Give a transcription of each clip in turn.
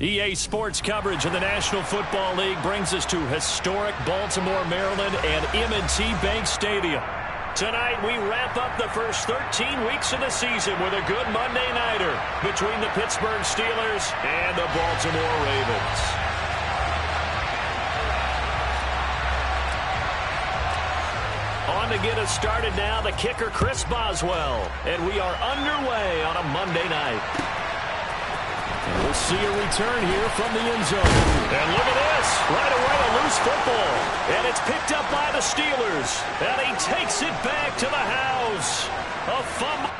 EA Sports coverage of the National Football League brings us to historic Baltimore, Maryland and M&T Bank Stadium. Tonight, we wrap up the first 13 weeks of the season with a good Monday nighter between the Pittsburgh Steelers and the Baltimore Ravens. On to get us started now, the kicker, Chris Boswell. And we are underway on a Monday night. And we'll see a return here from the end zone. And look at this. Right away, a loose football. And it's picked up by the Steelers. And he takes it back to the house. A fumble.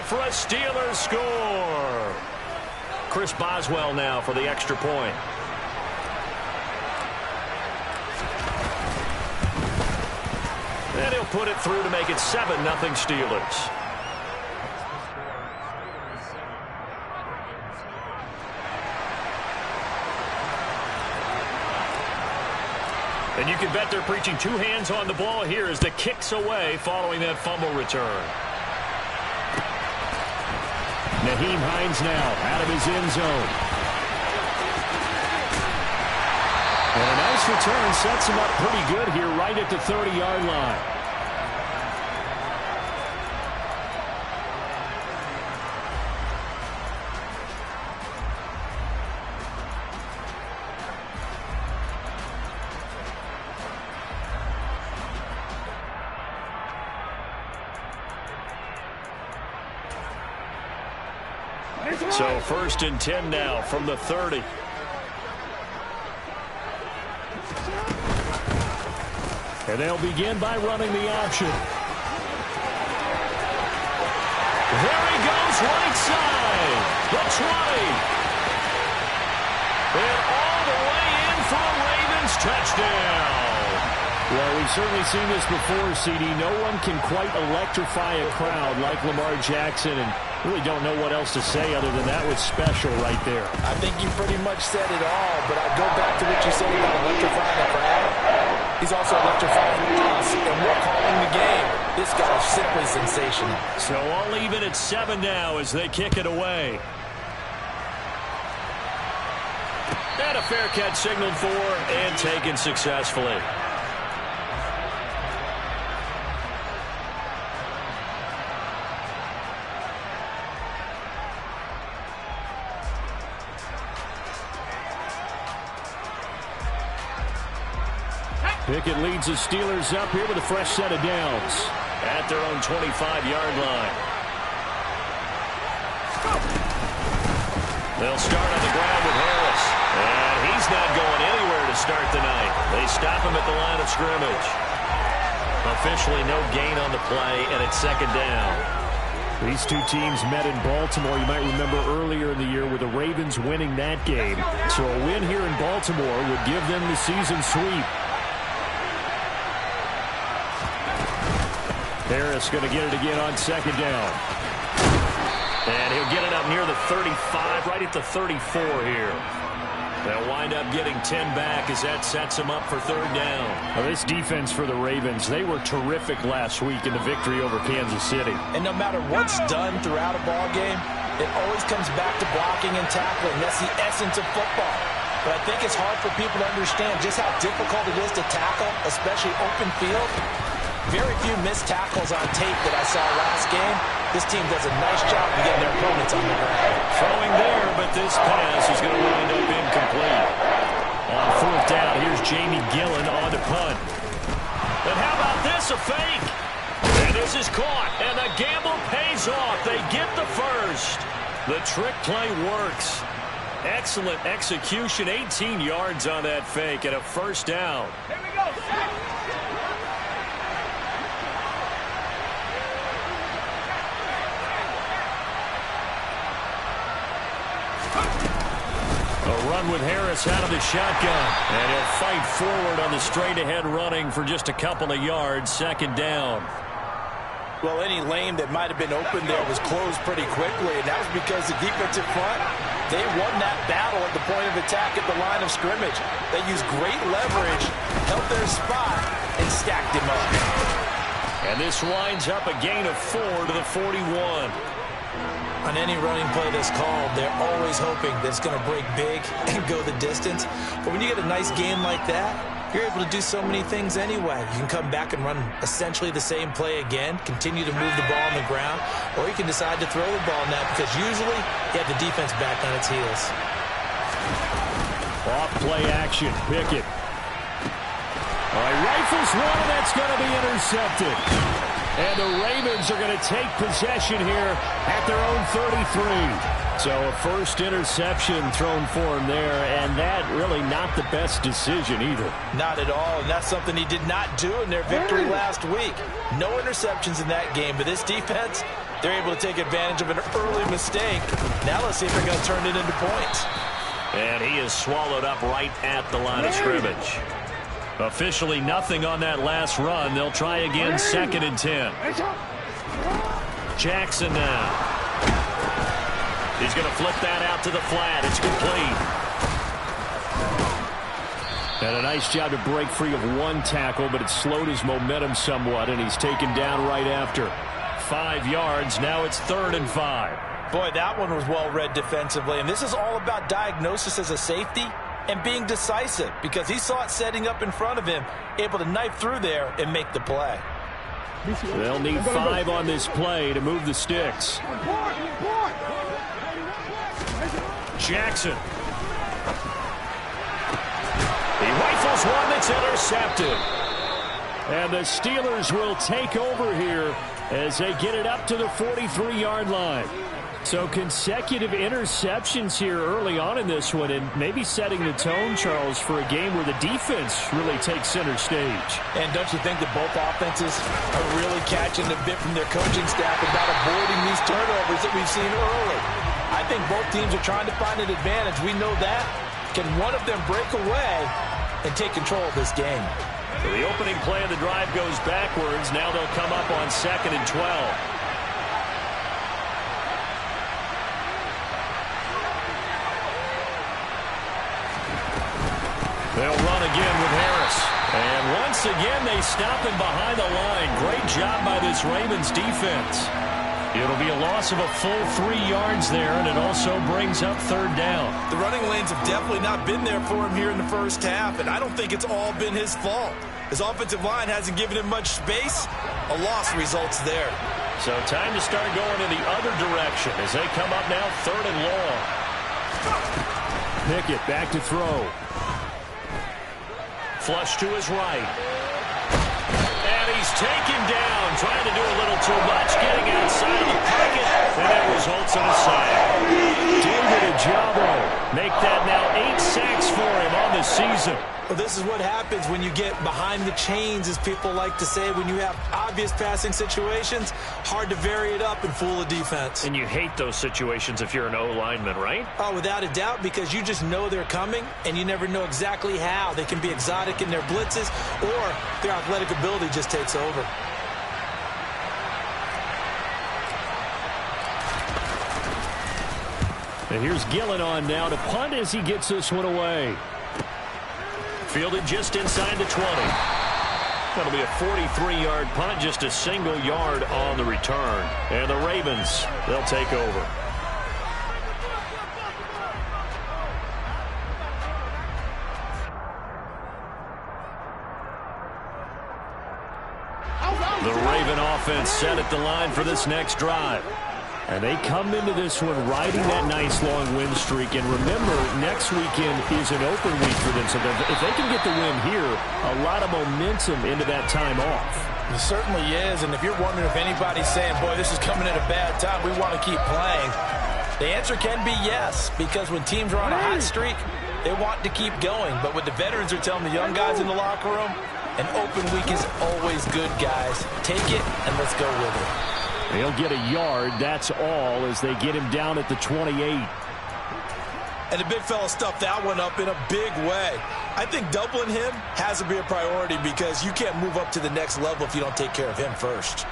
For a Steelers score. Chris Boswell now for the extra point. And he'll put it through to make it 7-0 Steelers. And you can bet they're preaching two hands on the ball here as the kick's away following that fumble return. Naheem Hines now out of his end zone. And a nice return sets him up pretty good here right at the 30-yard line. So 1st and 10 now from the 30. And they'll begin by running the option. There he goes, right side. The 20. And all the way in for a Ravens touchdown. Well, we've certainly seen this before, CD. No one can quite electrify a crowd like Lamar Jackson, and really don't know what else to say other than that was special right there. I think you pretty much said it all, but I go back to what you said about electrifying a crowd. He's also electrifying us, and we're calling the game. This guy is simply sensational. So all even at 7 now as they kick it away. And a fair catch signaled for and taken successfully. Pickett leads the Steelers up here with a fresh set of downs at their own 25-yard line. They'll start on the ground with Harris. And he's not going anywhere to start the night. They stop him at the line of scrimmage. Officially no gain on the play, and it's second down. These two teams met in Baltimore. You might remember earlier in the year with the Ravens winning that game. So a win here in Baltimore would give them the season sweep. Harris going to get it again on second down. And he'll get it up near the 35, right at the 34 here. They'll wind up getting 10 back as that sets them up for third down. Well, this defense for the Ravens, they were terrific last week in the victory over Kansas City. And no matter what's done throughout a ball game, it always comes back to blocking and tackling. That's the essence of football. But I think it's hard for people to understand just how difficult it is to tackle, especially open field. Very few missed tackles on tape that I saw last game. This team does a nice job of getting their opponents on the ground. Throwing there, but this pass is going to wind up incomplete. On fourth down, here's Jamie Gillen on to punt. And how about this, a fake? And this is caught, and the gamble pays off. They get the first. The trick play works. Excellent execution, 18 yards on that fake, and a first down. Here we go. A run with Harris out of the shotgun. And he'll fight forward on the straight-ahead running for just a couple of yards. Second down. Well, any lane that might have been open there was closed pretty quickly, and that was because the defensive front, they won that battle at the point of attack at the line of scrimmage. They used great leverage, held their spot, and stacked him up. And this winds up a gain of 4 to the 41. On any running play that's called, they're always hoping that it's going to break big and go the distance. But when you get a nice game like that, you're able to do so many things anyway. You can come back and run essentially the same play again, continue to move the ball on the ground, or you can decide to throw the ball now because usually you have the defense back on its heels. Off play action, Pickett. All right, rifles one, that's going to be intercepted. And the Ravens are going to take possession here at their own 33. So a first interception thrown for him there, and that really not the best decision either. Not at all, and that's something he did not do in their victory last week. No interceptions in that game, but this defense, they're able to take advantage of an early mistake. Now let's see if they're going to turn it into points. And he is swallowed up right at the line of scrimmage. Officially nothing on that last run. They'll try again, second and 10. Jackson now. He's going to flip that out to the flat. It's complete. And a nice job to break free of one tackle, but it slowed his momentum somewhat, and he's taken down right after. 5 yards. Now it's 3rd and 5. Boy, that one was well read defensively, and this is all about diagnosis as a safety and being decisive because he saw it setting up in front of him, able to knife through there and make the play. They'll need 5 on this play to move the sticks. Jackson. He rifles one that's intercepted. And the Steelers will take over here as they get it up to the 43-yard line. So consecutive interceptions here early on in this one, and maybe setting the tone, Charles, for a game where the defense really takes center stage. And don't you think that both offenses are really catching a bit from their coaching staff about avoiding these turnovers that we've seen early? I think both teams are trying to find an advantage. We know that. Can one of them break away and take control of this game? So the opening play of the drive goes backwards. Now they'll come up on 2nd and 12. They'll run again with Harris. And once again, they stop him behind the line. Great job by this Ravens defense. It'll be a loss of a full 3 yards there, and it also brings up 3rd down. The running lanes have definitely not been there for him here in the first half, and I don't think it's all been his fault. His offensive line hasn't given him much space. A loss results there. So time to start going in the other direction as they come up now 3rd and long. Pickett back to throw. Flush to his right. And he's taken down, trying to do a little too much, getting outside of the pocket. And it results in a sack. David Ojabo make that now 8 sacks for him on the season. Well, this is what happens when you get behind the chains, as people like to say. When you have obvious passing situations, hard to vary it up and fool a defense. And you hate those situations if you're an O-lineman, right? Oh, without a doubt, because you just know they're coming, and you never know exactly how. They can be exotic in their blitzes, or their athletic ability just takes over. And here's Gillen on now to punt as he gets this one away. Fielded just inside the 20. That'll be a 43-yard punt, just a single yard on the return. And the Ravens, they'll take over. The Raven offense set at the line for this next drive. And they come into this one riding that nice long win streak. And remember, next weekend is an open week for them. So if they can get the win here, a lot of momentum into that time off. It certainly is. And if you're wondering if anybody's saying, boy, this is coming at a bad time, we want to keep playing, the answer can be yes. Because when teams are on a hot streak, they want to keep going. But what the veterans are telling the young guys in the locker room, an open week is always good, guys. Take it and let's go with it. They'll get a yard, that's all, as they get him down at the 28. And the big fella stuffed that one up in a big way. I think doubling him has to be a priority because you can't move up to the next level if you don't take care of him first.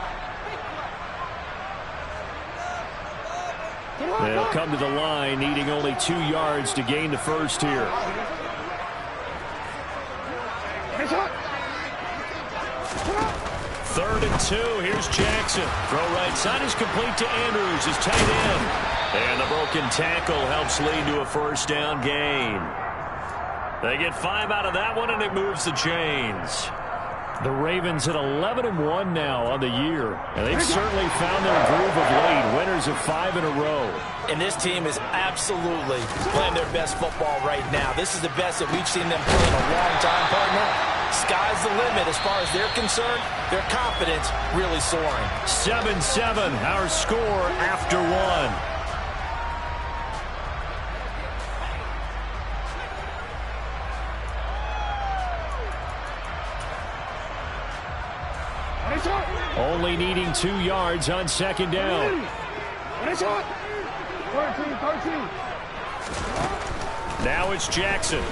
They'll come to the line, needing only 2 yards to gain the first here. Third and 2. Here's Jackson. Throw right side is complete to Andrews, his tight end. And the broken tackle helps lead to a first down gain. They get 5 out of that one, and it moves the chains. The Ravens at 11-1 now on the year. And they've certainly found their groove of late. Winners of 5 in a row. And this team is absolutely playing their best football right now. This is the best that we've seen them play in a long time, partner. Sky's the limit as far as they're concerned. Their confidence really soaring. 7-7, our score after 1. Only needing 2 yards on second down. Now it's Jackson.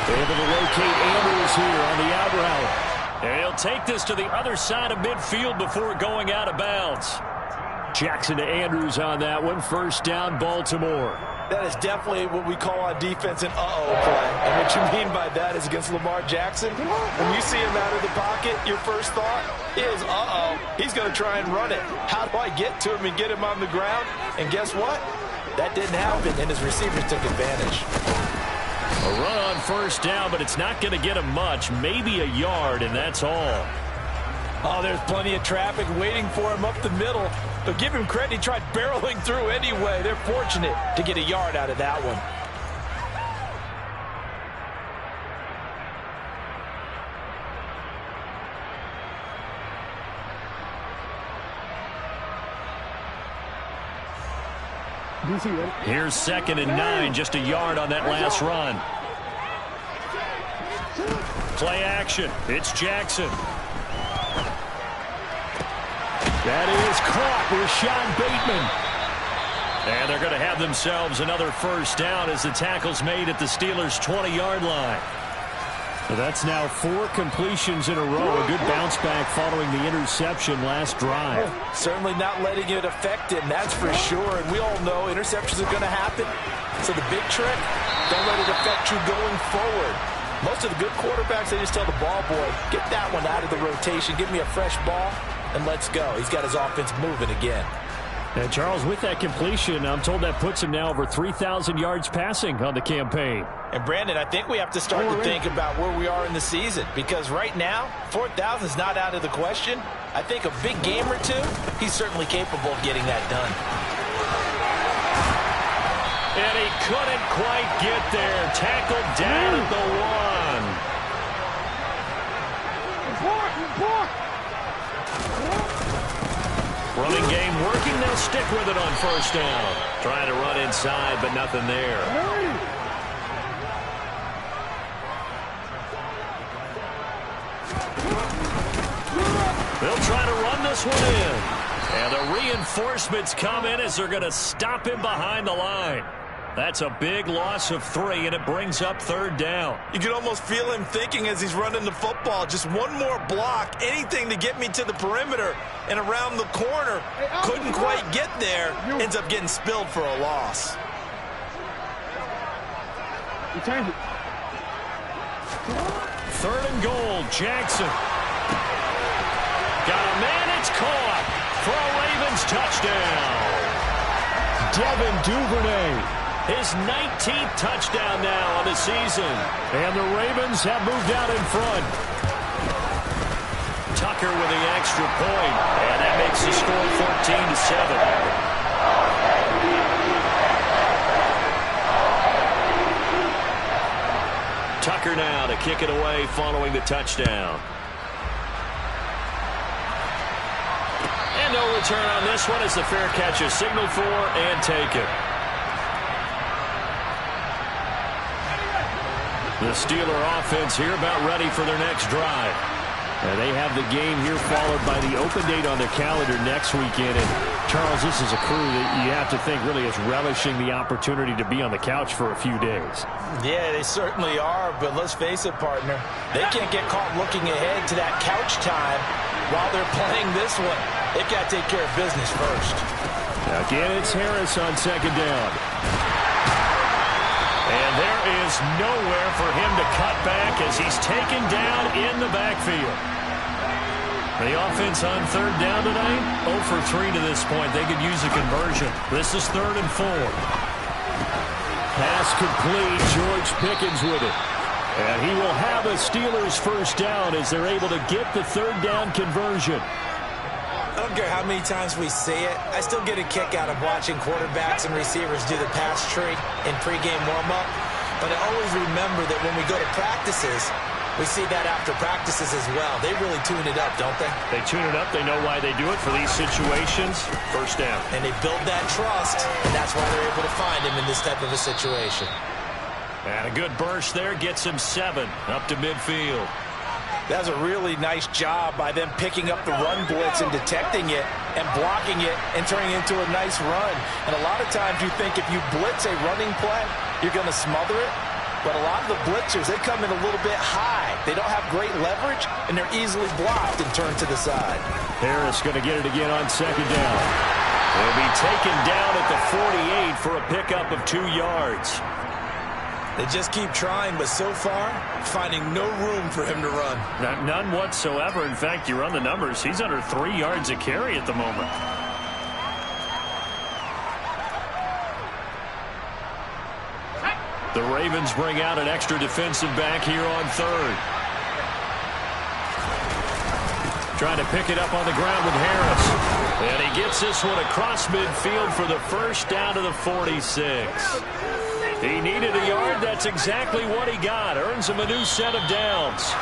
Able to locate Andrews here on the out route. And he'll take this to the other side of midfield before going out of bounds. Jackson to Andrews on that one. First down, Baltimore. That is definitely what we call on defense an uh-oh play. And what you mean by that is against Lamar Jackson. When you see him out of the pocket, your first thought is, uh-oh, he's going to try and run it. How do I get to him and get him on the ground? And guess what? That didn't happen, and his receivers took advantage. A run on first down, but it's not going to get him much. Maybe a yard, and that's all. Oh, there's plenty of traffic waiting for him up the middle. But give him credit, he tried barreling through anyway. They're fortunate to get a yard out of that one. Here's 2nd and 9, just a yard on that last run. Play action. It's Jackson. That is caught. Rashad Bateman. And they're going to have themselves another first down as the tackle's made at the Steelers' 20-yard line. So that's now 4 completions in a row. A good bounce back following the interception last drive. Certainly not letting it affect him, that's for sure. And we all know interceptions are going to happen. So the big trick, don't let it affect you going forward. Most of the good quarterbacks, they just tell the ball boy, get that one out of the rotation, give me a fresh ball, and let's go. He's got his offense moving again. And Charles, with that completion, I'm told that puts him now over 3,000 yards passing on the campaign. And Brandon, I think we have to start to think about where we are in the season, because right now, 4,000 is not out of the question. I think a big game or two, he's certainly capable of getting that done. And he couldn't quite get there. Tackled down at the 1. Running game working. They'll stick with it on first down. Trying to run inside, but nothing there. They'll try to run this one in. And the reinforcements come in as they're going to stop him behind the line. That's a big loss of 3, and it brings up third down. You can almost feel him thinking as he's running the football. Just one more block, anything to get me to the perimeter and around the corner. Couldn't quite get there. Ends up getting spilled for a loss. Third and goal, Jackson. Got a man, it's caught for a Ravens touchdown. Devin Duvernay. His 19th touchdown now on the season. And the Ravens have moved out in front. Tucker with the extra point. And that makes the score 14-7. Tucker now to kick it away following the touchdown. And no return on this one as the fair catch is signaled for and taken. The Steeler offense here about ready for their next drive. And they have the game here followed by the open date on their calendar next weekend. And Charles, this is a crew that you have to think really is relishing the opportunity to be on the couch for a few days. Yeah, they certainly are, but let's face it, partner. They can't get caught looking ahead to that couch time while they're playing this one. They've got to take care of business first. Again, it's Harris on second down. And there is nowhere for him to cut back as he's taken down in the backfield. The offense on third down tonight, 0 for 3 to this point. They could use a conversion. This is 3rd and 4. Pass complete. George Pickens with it. And he will have a Steelers first down as they're able to get the third down conversion. I don't care how many times we say it, I still get a kick out of watching quarterbacks and receivers do the pass tree in pregame warm-up. But I always remember that when we go to practices, we see that after practices as well. They really tune it up, don't they? They tune it up. They know why they do it for these situations. First down. And they build that trust, and that's why they're able to find him in this type of a situation. And a good burst there gets him 7 up to midfield. That was a really nice job by them picking up the run blitz and detecting it and blocking it and turning it into a nice run. And a lot of times you think if you blitz a running play, you're going to smother it. But a lot of the blitzers, they come in a little bit high. They don't have great leverage, and they're easily blocked and turned to the side. Harris going to get it again on second down. He'll be taken down at the 48 for a pickup of 2 yards. They just keep trying, but so far, finding no room for him to run. None whatsoever. In fact, you run the numbers. He's under 3 yards a carry at the moment. The Ravens bring out an extra defensive back here on third. Trying to pick it up on the ground with Harris. And he gets this one across midfield for the first down to the 46. He needed a yard. That's exactly what he got. Earns him a new set of downs.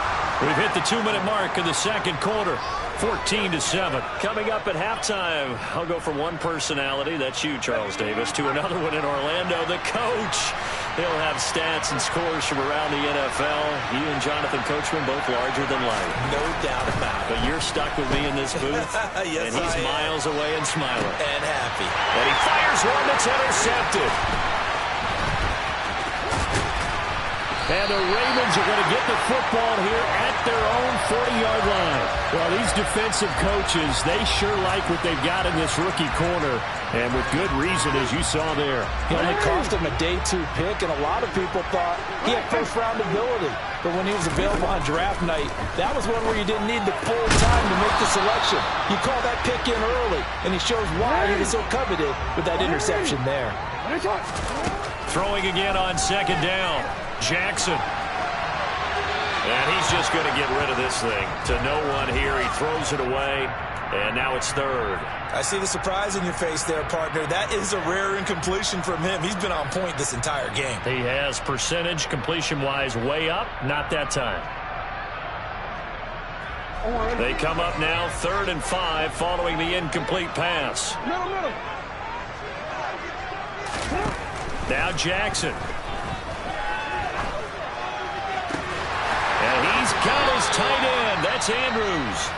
We've hit the 2-minute mark of the second quarter. 14-7. Coming up at halftime, I'll go from one personality, that's you, Charles Davis, to another one in Orlando, the coach. He'll have stats and scores from around the NFL. You and Jonathan Coachman both larger than life. No doubt about it. But you're stuck with me in this booth. Yes, and he's miles away and smiling. And happy. And he fires one that's intercepted. And the Ravens are going to get the football here at their own 40-yard line. Well, these defensive coaches, they sure like what they've got in this rookie corner. And with good reason, as you saw there. It only cost him a day 2 pick, and a lot of people thought he had first-round ability. But when he was available on draft night, that was one where you didn't need the full time to make the selection. You call that pick in early, and he shows why he was so coveted with that interception there. Throwing again on second down. Jackson. And he's just going to get rid of this thing. To no one here. He throws it away. And now it's third. I see the surprise in your face there, partner. That is a rare incompletion from him. He's been on point this entire game. He has percentage completion-wise way up. Not that time. They come up now 3rd and 5 following the incomplete pass. Now Jackson. And he's got his tight end. That's Andrews.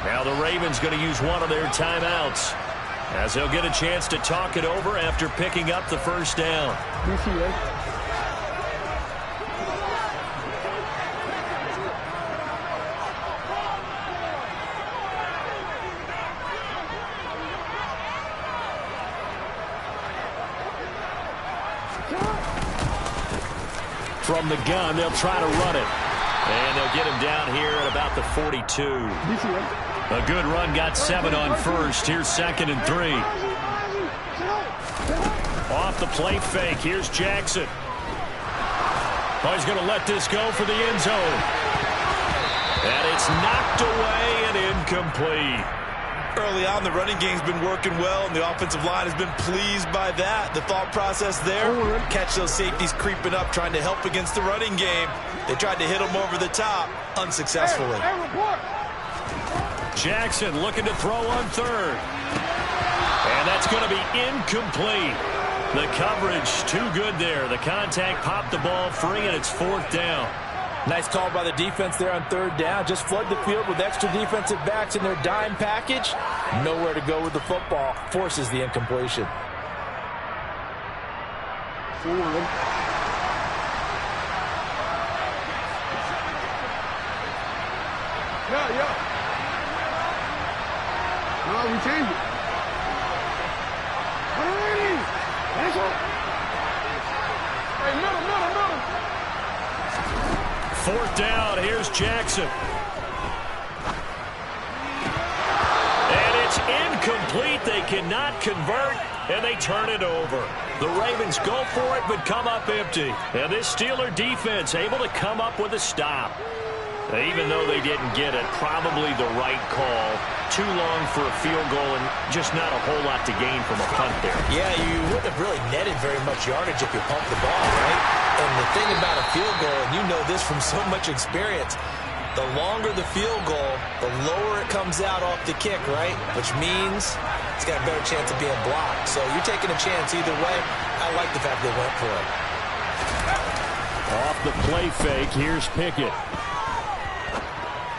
Now the Ravens going to use one of their timeouts, as they'll get a chance to talk it over after picking up the first down. From the gun, they'll try to run it. And they'll get him down here at about the 42. A good run, got 7 on first. Here's 2nd and 3. Off the play fake. Here's Jackson. Oh, he's going to let this go for the end zone. And it's knocked away and incomplete. Early on, the running game's been working well, and the offensive line has been pleased by that. The thought process there, catch those safeties creeping up, trying to help against the running game. They tried to hit them over the top, unsuccessfully. Jackson looking to throw on 3rd. And that's going to be incomplete. The coverage too good there. The contact popped the ball free, and it's 4th down. Nice call by the defense there on 3rd down. Just flood the field with extra defensive backs in their dime package. Nowhere to go with the football. Forces the incompletion. No, we changed it. Hey, middle. 4th down. Here's Jackson. And it's incomplete. They cannot convert, and they turn it over. The Ravens go for it, but come up empty. And this Steeler defense able to come up with a stop. Even though they didn't get it, probably the right call. Too long for a field goal and just not a whole lot to gain from a punt there. Yeah, you wouldn't have really netted very much yardage if you pumped the ball, right? And the thing about a field goal, and you know this from so much experience, the longer the field goal, the lower it comes out off the kick, right? Which means it's got a better chance of being blocked. So you're taking a chance either way. I like the fact they went for it. Off the play fake, here's Pickett.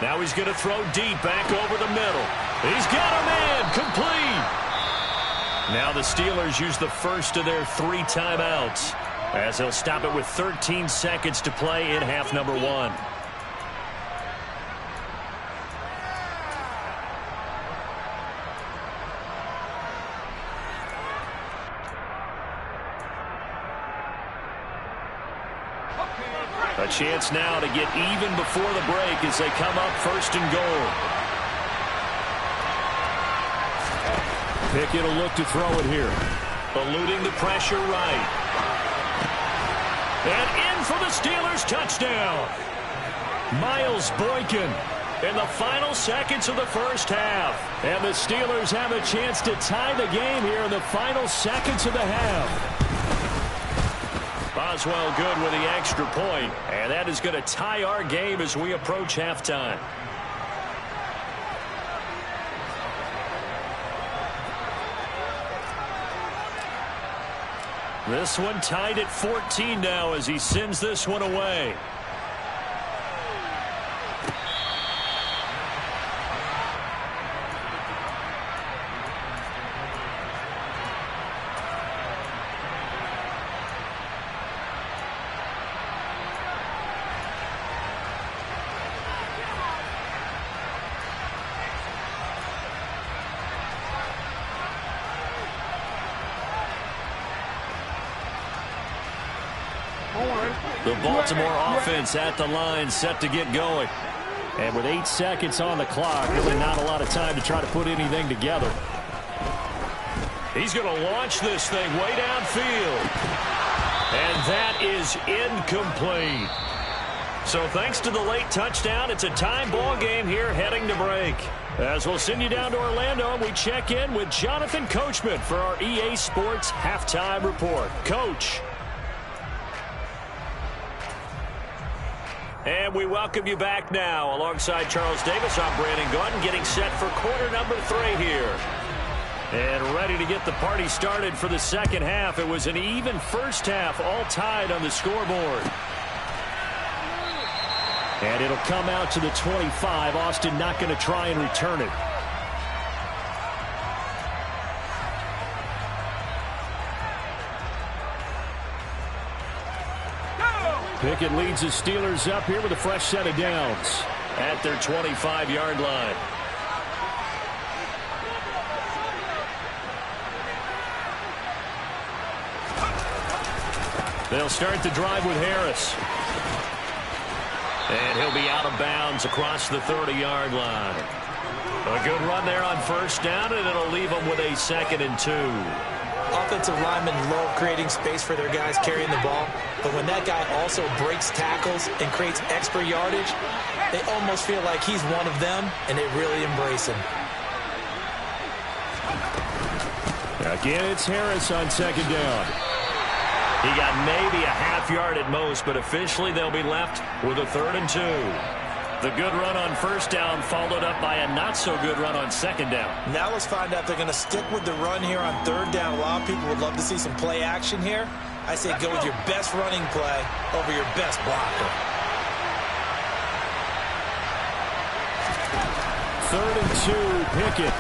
Now he's going to throw deep back over the middle. He's got a man, complete. Now the Steelers use the first of their 3 timeouts, as they'll stop it with 13 seconds to play in half number 1. A chance now to get even before the break as they come up 1st and goal. Pickett will look to throw it here. Eluding the pressure right. And in for the Steelers touchdown. Miles Boykin in the final seconds of the first half. And the Steelers have a chance to tie the game here in the final seconds of the half. Boswell good with the extra point, and that is going to tie our game as we approach halftime. This one tied at 14 now as he sends this one away. The Baltimore offense at the line, set to get going. And with 8 seconds on the clock, really not a lot of time to try to put anything together. He's going to launch this thing way downfield. And that is incomplete. So thanks to the late touchdown, it's a time ball game here heading to break. As we'll send you down to Orlando, and we check in with Jonathan Coachman for our EA Sports Halftime Report. Coach. And we welcome you back now. Alongside Charles Davis, I'm Brandon Gordon, getting set for quarter number 3 here. And ready to get the party started for the second half. It was an even first half, all tied on the scoreboard. And it'll come out to the 25. Austin not going to try and return it. Pickett leads the Steelers up here with a fresh set of downs at their 25-yard line. They'll start the drive with Harris. And he'll be out of bounds across the 30-yard line. A good run there on first down, and it'll leave them with a 2nd and 2. Offensive linemen love creating space for their guys carrying the ball, but when that guy also breaks tackles and creates extra yardage, they almost feel like he's one of them, and they really embrace him. Again, it's Harris on 2nd down. He got maybe a half yard at most, but officially they'll be left with a 3rd and 2. The good run on first down followed up by a not-so-good run on 2nd down. Now let's find out if they're going to stick with the run here on 3rd down. A lot of people would love to see some play action here. I say go with your best running play over your best blocker. 3rd and 2, Pickett.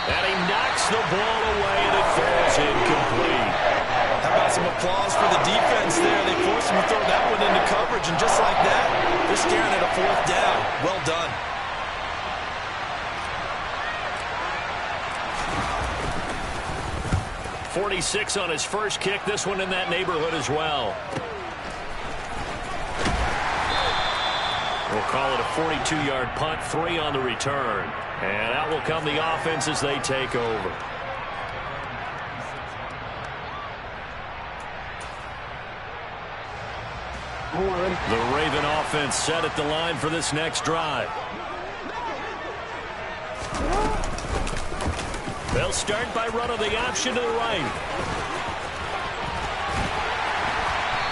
And he knocks the ball away, and it falls incomplete. How about some applause for the defense there? They forced him to throw that one into coverage, and just like that, they're staring at a 4th down. Well done. .46 on his first kick. This one in that neighborhood as well. We'll call it a 42-yard punt, 3 on the return. And out will come the offense as they take over. The Raven offense set at the line for this next drive. They'll start by running the option to the right.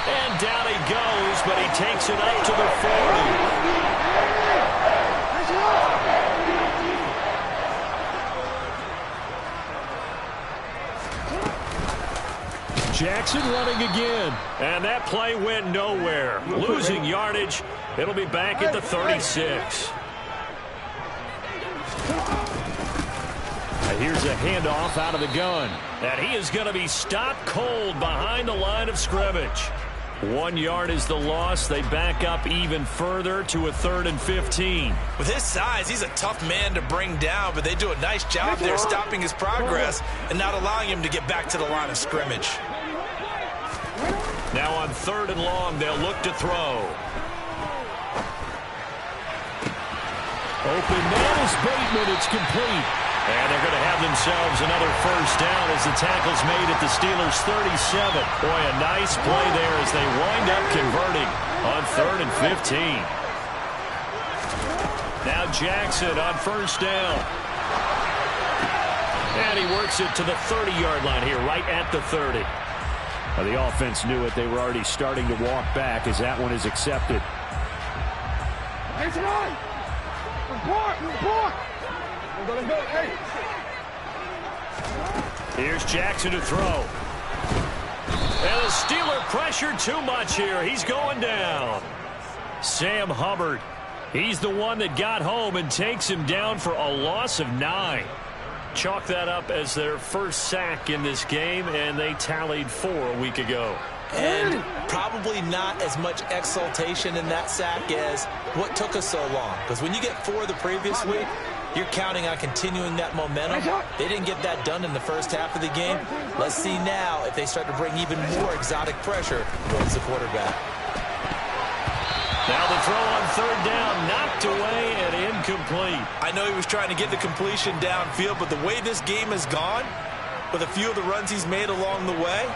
And down he goes, but he takes it up to the 40. Jackson running again. And that play went nowhere. Losing yardage. It'll be back at the 36. And here's a handoff out of the gun. And he is going to be stopped cold behind the line of scrimmage. 1 yard is the loss. They back up even further to a 3rd and 15. With his size, he's a tough man to bring down, but they do a nice job there stopping his progress and not allowing him to get back to the line of scrimmage. Now on 3rd and long, they'll look to throw. Open man is Bateman. It's complete. And they're going to have themselves another first down as the tackle's made at the Steelers' 37. Boy, a nice play there as they wind up converting on 3rd and 15. Now Jackson on first down. And he works it to the 30-yard line here, right at the 30. Well, the offense knew it. They were already starting to walk back as that one is accepted. It's right. Report. Let's go. Hey. Here's Jackson to throw. And the Steeler pressure too much here. He's going down. Sam Hubbard. He's the one that got home and takes him down for a loss of 9. Chalk that up as their first sack in this game, and they tallied 4 a week ago. And probably not as much exultation in that sack as what took us so long. Because when you get 4 the previous week, you're counting on continuing that momentum. They didn't get that done in the first half of the game. Let's see now if they start to bring even more exotic pressure towards the quarterback. Now the throw on 3rd down, knocked away and incomplete. I know he was trying to get the completion downfield, but the way this game has gone, with a few of the runs he's made along the way,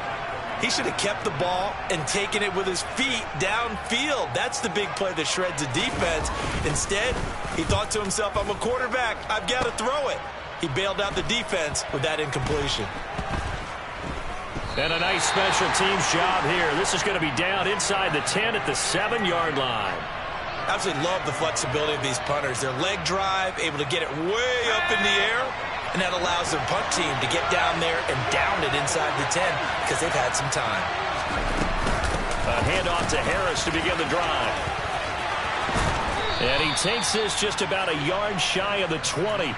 he should have kept the ball and taken it with his feet downfield. That's the big play that shreds the defense. Instead, he thought to himself, I'm a quarterback. I've got to throw it. He bailed out the defense with that incompletion. And a nice special teams job here. This is going to be down inside the 10 at the 7-yard line. Absolutely love the flexibility of these punters. Their leg drive, able to get it way up in the air, and that allows their punt team to get down there and down it inside the 10 because they've had some time. A handoff to Harris to begin the drive. And he takes this just about a yard shy of the 20.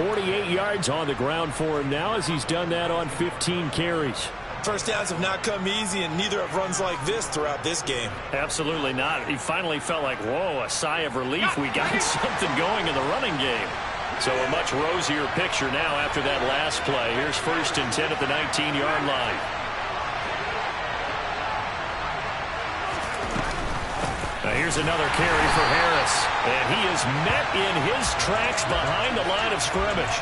48 yards on the ground for him now as he's done that on 15 carries. First downs have not come easy, and neither have runs like this throughout this game. Absolutely not. He finally felt like, whoa, a sigh of relief. We got something going in the running game. So a much rosier picture now after that last play. Here's 1st and 10 at the 19-yard line. Now here's another carry for Harris. And he is met in his tracks behind the line of scrimmage.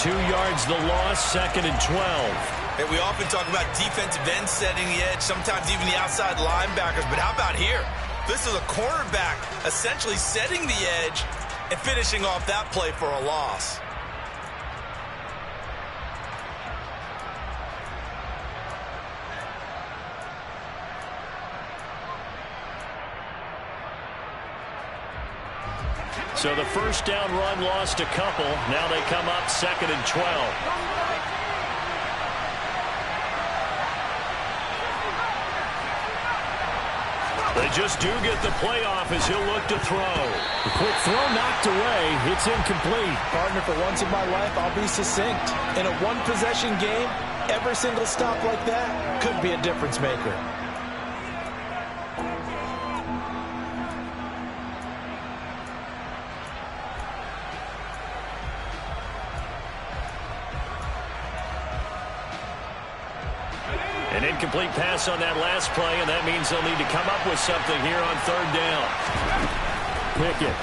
2 yards the loss, 2nd and 12. And we often talk about defensive ends setting the edge, sometimes even the outside linebackers. But how about here? This is a cornerback essentially setting the edge and finishing off that play for a loss. So the first down run lost a couple. Now they come up 2nd and 12. They just do get the playoff as he'll look to throw. The quick throw knocked away. It's incomplete. Partner, for once in my life, I'll be succinct. In a one-possession game, every single stop like that could be a difference maker. An incomplete pass on that last play, and that means they'll need to come up with something here on 3rd down. Pickett.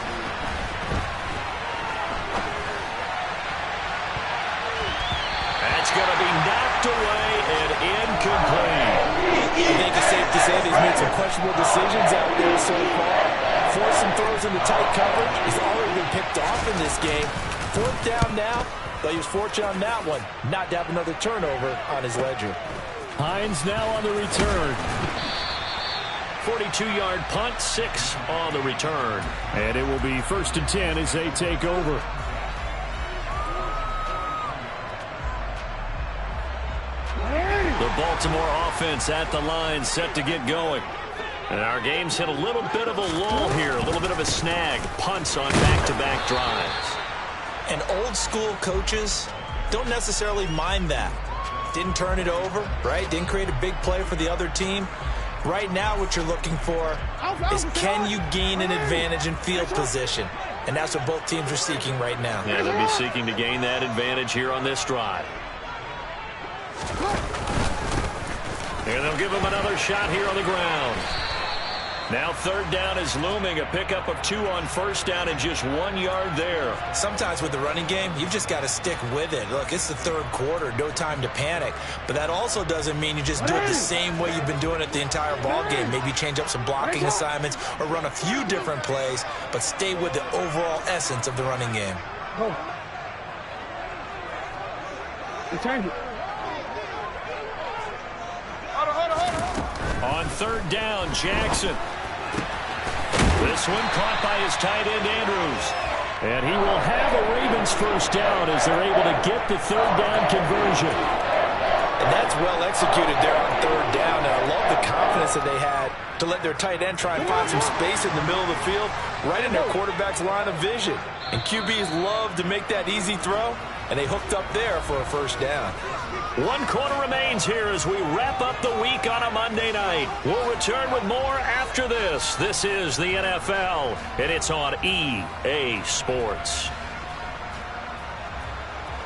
That's going to be knocked away and incomplete. I think it's safe to say that he's made some questionable decisions out there so far. Forced some throws into tight coverage. He's already been picked off in this game. 4th down now, but he was fortunate on that one not to have another turnover on his ledger. Hines now on the return. 42-yard punt, 6 on the return. And it will be 1st and 10 as they take over. The Baltimore offense at the line, set to get going. And our game's hit a little bit of a lull here, a little bit of a snag. Punts on back-to-back drives. And old-school coaches don't necessarily mind that. Didn't turn it over, right? Didn't create a big play for the other team. Right now what you're looking for is, can you gain an advantage in field position? And that's what both teams are seeking right now. Yeah, they'll be seeking to gain that advantage here on this drive. And they'll give him another shot here on the ground. Now 3rd down is looming. A pickup of 2 on 1st down and just 1 yard there. Sometimes with the running game, you've just got to stick with it. Look, it's the 3rd quarter, no time to panic. But that also doesn't mean you just do it the same way you've been doing it the entire ball game. Maybe change up some blocking assignments or run a few different plays, but stay with the overall essence of the running game. Go. Change it. On 3rd down, Jackson. This one caught by his tight end, Andrews. And he will have a Ravens 1st down as they're able to get the 3rd down conversion. And that's well executed there on 3rd down. And I love the confidence that they had to let their tight end try and find some space in the middle of the field, right in their quarterback's line of vision. And QBs love to make that easy throw, and they hooked up there for a 1st down. 1 quarter remains here as we wrap up the week on a Monday night. We'll return with more after this. This is the NFL, and it's on EA Sports.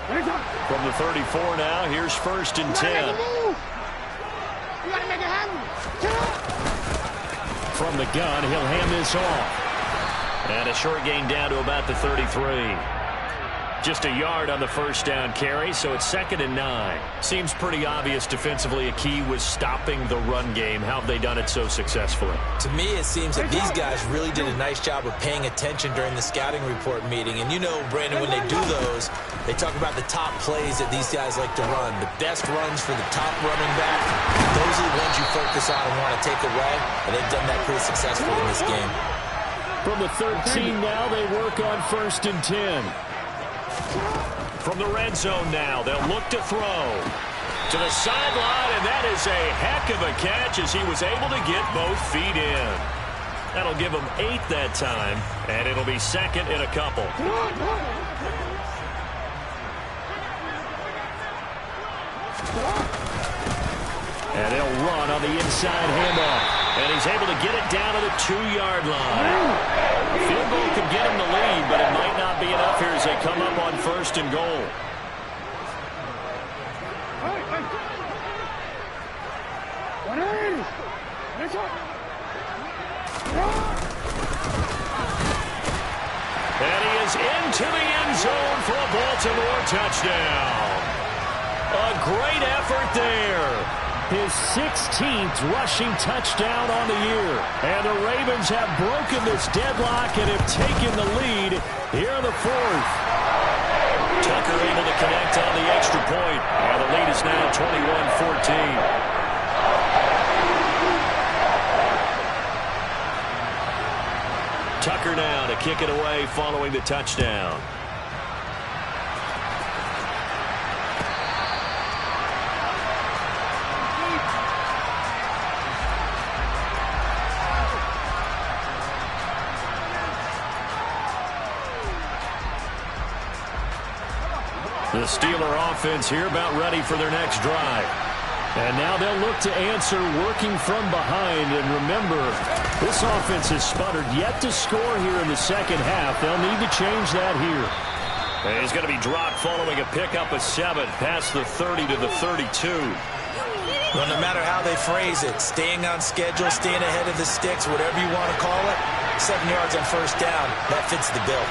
From the 34 now, here's 1st and 10. You gotta make it happen. From the gun, he'll hand this off. And a short gain down to about the 33. Just a yard on the first down carry, so it's 2nd and 9. Seems pretty obvious defensively a key was stopping the run game. How have they done it so successfully? To me, it seems that these guys really did a nice job of paying attention during the scouting report meeting. And you know, Brandon, when they do those, they talk about the top plays that these guys like to run. The best runs for the top running back, those are the ones you focus on and want to take away. And they've done that pretty successfully in this game. From the 13 now, they work on 1st and 10. From the red zone now, they'll look to throw. To the sideline, and that is a heck of a catch as he was able to get both feet in. That'll give him 8 that time, and it'll be 2nd and a couple. And they'll run on the inside handoff. And he's able to get it down to the 2-yard line. Field goal could get him the lead, but it might not be enough here as they come up on 1st and goal. And he is into the end zone for a Baltimore touchdown. A great effort there. His 16th rushing touchdown on the year. And the Ravens have broken this deadlock and have taken the lead here in the 4th. Tucker able to connect on the extra point. And the lead is now 21-14. Tucker now to kick it away following the touchdown. The Steeler offense here about ready for their next drive. And now they'll look to answer working from behind. And remember, this offense has sputtered yet to score here in the second half. They'll need to change that here. And he's going to be dropped following a pickup of 7 past the 30 to the 32. Well, no matter how they phrase it, staying on schedule, staying ahead of the sticks, whatever you want to call it, 7 yards on first down, that fits the bill.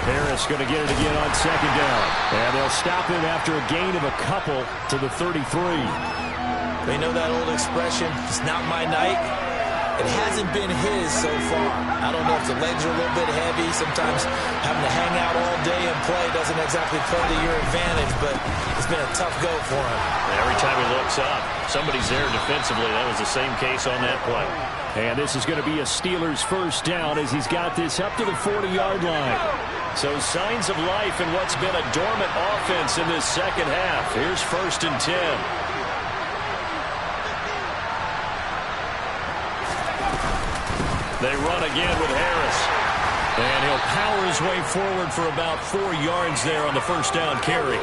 Harris going to get it again on 2nd down. And they'll stop him after a gain of a couple to the 33. They know that old expression, it's not my night. It hasn't been his so far. I don't know if the legs are a little bit heavy. Sometimes having to hang out all day and play doesn't exactly play to your advantage, but it's been a tough go for him. Every time he looks up, somebody's there defensively. That was the same case on that play. And this is going to be a Steelers first down as he's got this up to the 40-yard line. So signs of life in what's been a dormant offense in this second half. Here's 1st and 10. They run again with Harris. And he'll power his way forward for about 4 yards there on the first down carry.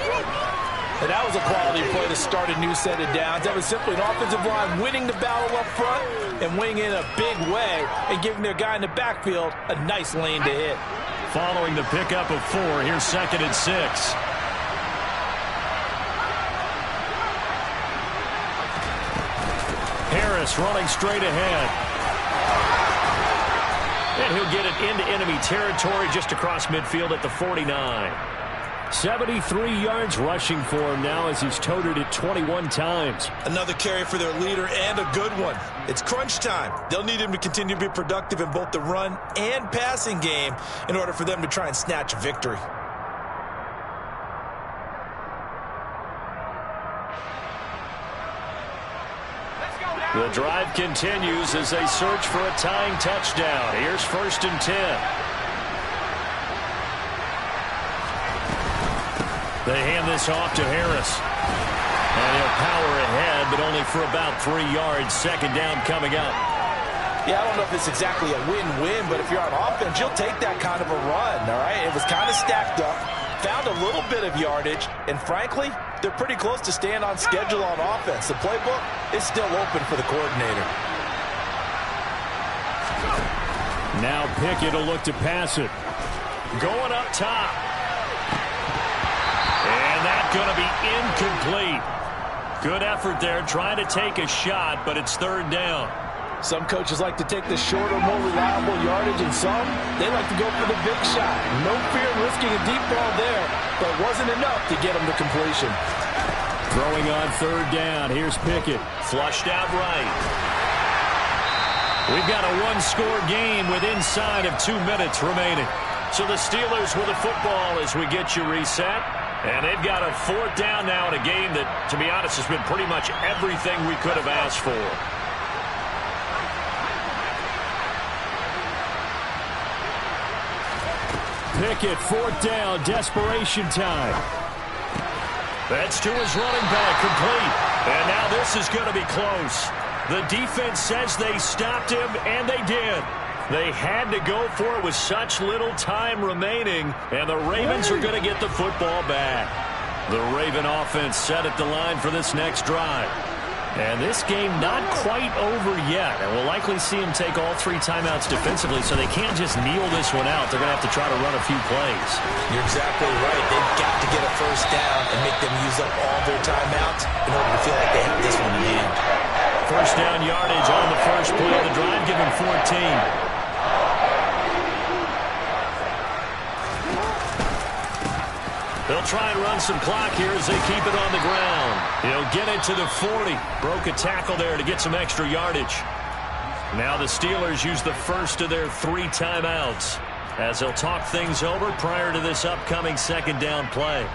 And that was a quality play to start a new set of downs. That was simply an offensive line winning the battle up front and winning in a big way and giving their guy in the backfield a nice lane to hit. Following the pickup of 4, here's 2nd and 6. Harris running straight ahead. And he'll get it into enemy territory just across midfield at the 49. 73 yards rushing for him now as he's toted it 21 times. Another carry for their leader and a good one. It's crunch time. They'll need him to continue to be productive in both the run and passing game in order for them to try and snatch a victory. The drive continues as they search for a tying touchdown. Here's 1st and 10. They hand this off to Harris. And he'll power ahead, but only for about 3 yards. 2nd down coming up. Yeah, I don't know if it's exactly a win-win, but if you're on offense, you'll take that kind of a run, all right? It was kind of stacked up, found a little bit of yardage, and frankly, they're pretty close to staying on schedule on offense. The playbook is still open for the coordinator. Now Pickett will look to pass it. Going up top. And that's going to be incomplete. Good effort there trying to take a shot, but it's 3rd down. Some coaches like to take the shorter, more reliable yardage, and some, they like to go for the big shot. No fear in risking a deep ball there, but it wasn't enough to get him to completion. Throwing on third down. Here's Pickett. Flushed out right. We've got a one-score game with inside of 2 minutes remaining. So the Steelers with the football as we get you reset. And they've got a fourth down now in a game that, to be honest, has been pretty much everything we could have asked for. Pickett, fourth down, desperation time. That's to his running back, complete. And now this is going to be close. The defense says they stopped him, and they did. They had to go for it with such little time remaining, and the Ravens are going to get the football back. The Raven offense set at the line for this next drive. And this game not quite over yet. And we'll likely see him take all 3 timeouts defensively, so they can't just kneel this one out. They're going to have to try to run a few plays. You're exactly right. They've got to get a first down and make them use up all their timeouts in order to feel like they have this one in hand. First down yardage on the first play of the drive. Give him 14. They'll try and run some clock here as they keep it on the ground. He'll get it to the 40. Broke a tackle there to get some extra yardage. Now the Steelers use the first of their 3 timeouts as they'll talk things over prior to this upcoming second down play.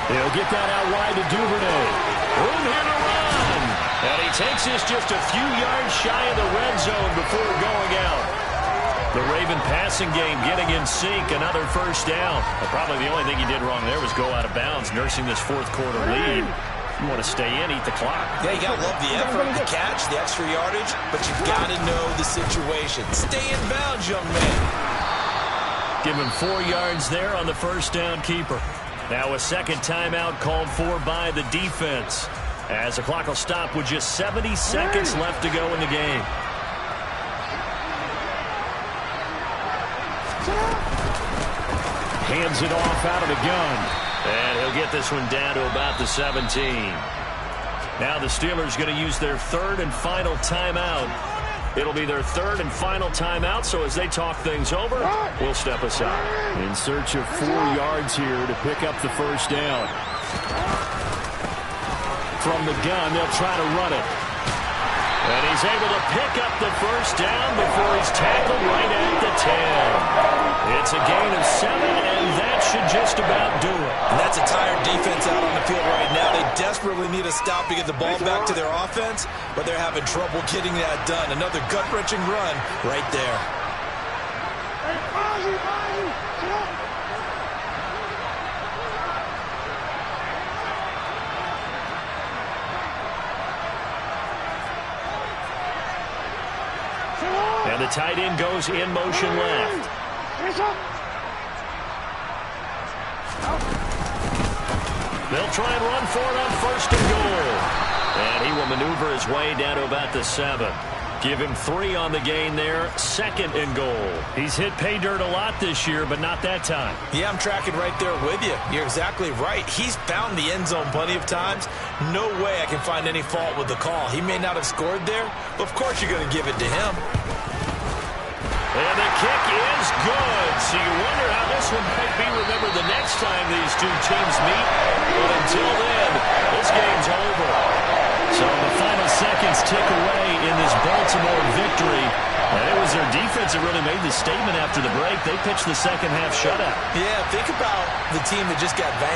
They'll get that out wide to Duvernay. Room here to run. And he takes this just a few yards shy of the red zone before going out. The Raven passing game getting in sync. Another first down. Well, probably the only thing he did wrong there was go out of bounds, nursing this fourth quarter lead. You want to stay in, eat the clock. Yeah, you got to love the effort, the catch, the extra yardage, but you've got to know the situation. Stay in bounds, young man. Give him 4 yards there on the first down keeper. Now a second timeout called for by the defense, as the clock will stop with just 70 seconds left to go in the game. Hands it off out of the gun. And he'll get this one down to about the 17. Now the Steelers going to use their third and final timeout. It'll be their third and final timeout, so as they talk things over, we'll step aside. In search of 4 yards here to pick up the first down. From the gun, they'll try to run it. And he's able to pick up the first down before he's tackled right at the 10. It's a gain of 7, and that should just about do it. And that's a tired defense out on the field right now. They desperately need a stop to get the ball back to their offense, but they're having trouble getting that done. Another gut-wrenching run right there. And the tight end goes in motion left. They'll try and run for it on first and goal. And he will maneuver his way down to about the 7. Give him 3 on the gain there. Second and goal. He's hit pay dirt a lot this year, but not that time. Yeah, I'm tracking right there with you. You're exactly right. He's found the end zone plenty of times. No way I can find any fault with the call. He may not have scored there, but of course you're going to give it to him. And the kick is good. So you wonder how this one might be remembered the next time these two teams meet. But until then, this game's over. So the final seconds tick away in this Baltimore victory. And it was their defense that really made the statement after the break. They pitched the second half shutout. Yeah, think about the team that just got vanquished.